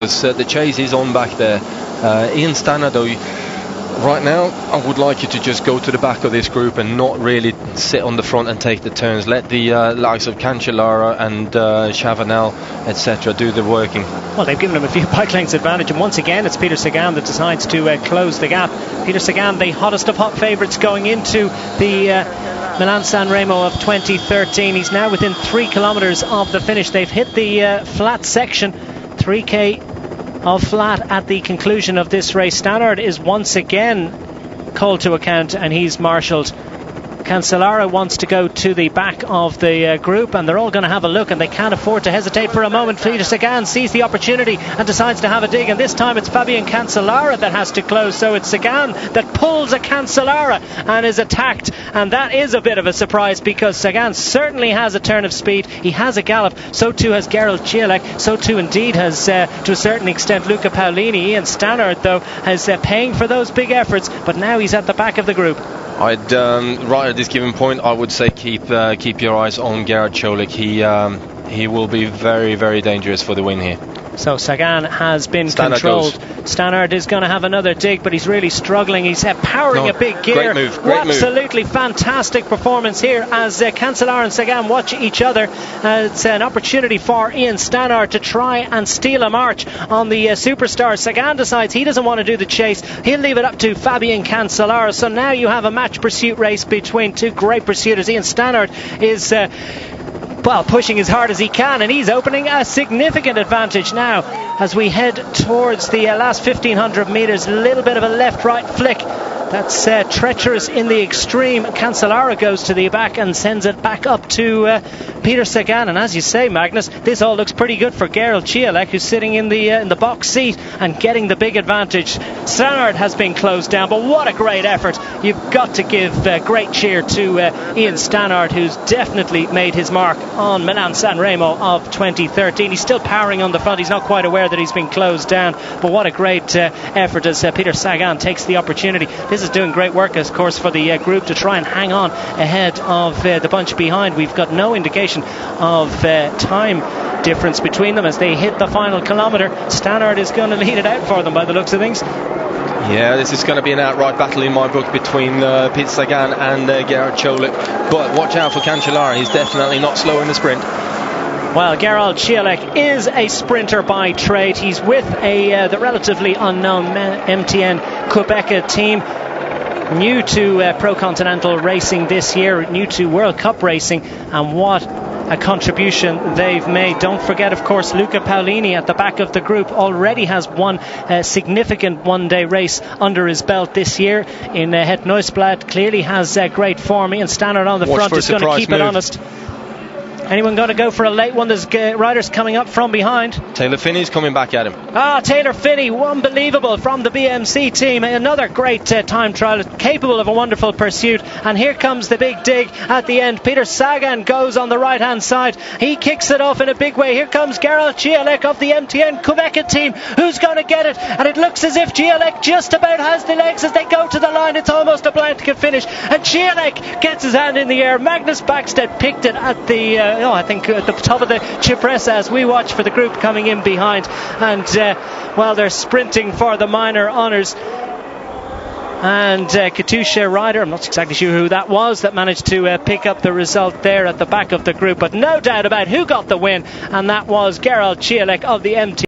The chase is on back there. Ian Stannard, though, right now I would like you to just go to the back of this group and not really sit on the front and take the turns. Let the likes of Cancellara and Chavanel, etc. do the working. Well, they've given him a few bike lengths advantage, and once again it's Peter Sagan that decides to close the gap. Peter Sagan, the hottest of hot favourites going into the Milan-San Remo of 2013. He's now within 3 kilometres of the finish. They've hit the flat section, 3k of flat at the conclusion of this race. Stannard is once again called to account and he's marshalled. Cancellara wants to go to the back of the group, and they're all going to have a look, and they can't afford to hesitate for a moment. Peter Sagan sees the opportunity and decides to have a dig, and this time it's Fabian Cancellara that has to close. So it's Sagan that pulls a Cancellara and is attacked, and that is a bit of a surprise because Sagan certainly has a turn of speed. He has a gallop. So too has Gerald Ciolek. So too indeed has to a certain extent Luca Paolini. Ian Stannard though is paying for those big efforts, but now he's at the back of the group. I'd right at this given point, I would say keep your eyes on Gerard Ciolek. He will be very, very dangerous for the win here. So Sagan has been controlled. Stannard is going to have another dig, but he's really struggling. He's powering a big gear. Great move. Absolutely fantastic performance here as Cancellara and Sagan watch each other. It's an opportunity for Ian Stannard to try and steal a march on the superstar. Sagan decides he doesn't want to do the chase. He'll leave it up to Fabian Cancellara. So now you have a match pursuit race between two great pursuers. Ian Stannard is pushing as hard as he can, and he's opening a significant advantage now as we head towards the last 1500 metres. A little bit of a left-right flick that's treacherous in the extreme. Cancellara goes to the back and sends it back up to Peter Sagan, and as you say, Magnus, this all looks pretty good for Gerald Ciolek, who's sitting in the box seat and getting the big advantage. Stannard has been closed down, but what a great effort. You've got to give great cheer to Ian Stannard, who's definitely made his mark on Milan-San Remo of 2013. He's still powering on the front. He's not quite aware that he's been closed down, but what a great effort as Peter Sagan takes the opportunity. This is doing great work, of course, for the group to try and hang on ahead of the bunch behind. We've got no indication of time difference between them as they hit the final kilometre. Stannard is going to lead it out for them by the looks of things. Yeah, this is going to be an outright battle in my book between Peter Sagan and Gerard Ciolek, but watch out for Cancellara. He's definitely not slow in the sprint. Well, Gerald Ciolek is a sprinter by trade. He's with the relatively unknown MTN Quebec team, new to Pro Continental racing this year, new to World Cup racing, and what a contribution they've made. Don't forget, of course, Luca Paolini at the back of the group already has one significant one-day race under his belt this year in Het Nieuwsblad. Clearly has great form. Ian Stannard on the front is going to keep it honest. Anyone going to go for a late one? There's riders coming up from behind. Taylor Finney's coming back at him. Taylor Finney, unbelievable from the BMC team. Another great time trial, capable of a wonderful pursuit. And here comes the big dig at the end. Peter Sagan goes on the right hand side. He kicks it off in a big way. Here comes Gerald Ciolek of the MTN Quebec team. Who's going to get it? And it looks as if Ciolek just about has the legs as they go to the line. It's almost a blanket finish. And Ciolek gets his hand in the air. Magnus Backstedt picked it at the I think at the top of the Cipressa as we watch for the group coming in behind, and they're sprinting for the minor honours. And Katusha rider, I'm not exactly sure who that was, that managed to pick up the result there at the back of the group, but no doubt about who got the win, and that was Gerald Ciolek of the MT.